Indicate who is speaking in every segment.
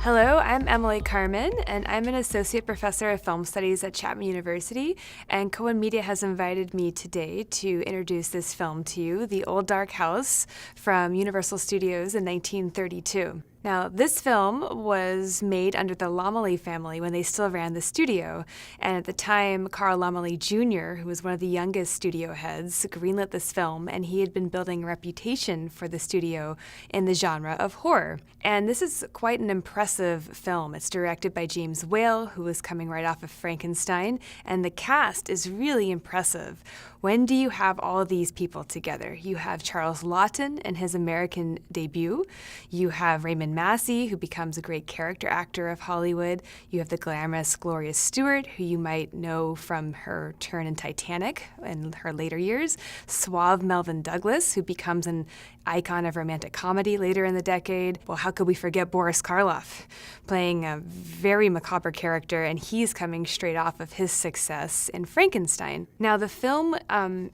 Speaker 1: Hello, I'm Emily Carman, and I'm an associate professor of film studies at Chapman University, and Cohen Media has invited me today to introduce this film to you, The Old Dark House from Universal Studios in 1932. Now, this film was made under the Laemmle family when they still ran the studio, and at the time, Carl Laemmle Jr., who was one of the youngest studio heads, greenlit this film, and he had been building a reputation for the studio in the genre of horror. And this is quite an impressive film. It's directed by James Whale, who was coming right off of Frankenstein, and the cast is really impressive. When do you have all these people together? You have Charles Laughton in his American debut. You have Raymond Massey, who becomes a great character actor of Hollywood. You have the glamorous Gloria Stewart, who you might know from her turn in Titanic in her later years. Suave Melvyn Douglas, who becomes an icon of romantic comedy later in the decade. Well, how could we forget Boris Karloff, playing a very macabre character, and he's coming straight off of his success in Frankenstein. Now, the film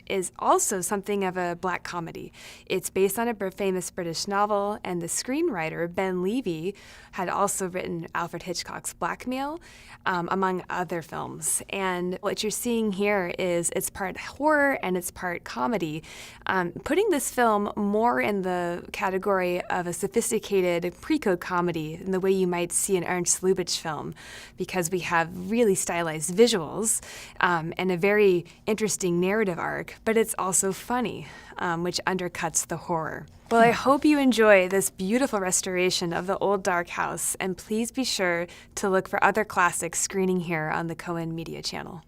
Speaker 1: is also something of a black comedy. It's based on a famous British novel, and the screenwriter, Ben Levy, had also written Alfred Hitchcock's Blackmail, among other films. And what you're seeing here is it's part horror and it's part comedy, putting this film more in the category of a sophisticated pre-code comedy in the way you might see an Ernst Lubitsch film, because we have really stylized visuals and a very interesting narrative arc, but it's also funny, which undercuts the horror. Well, I hope you enjoy this beautiful restoration of The Old Dark House, and please be sure to look for other classics screening here on the Cohen Media channel.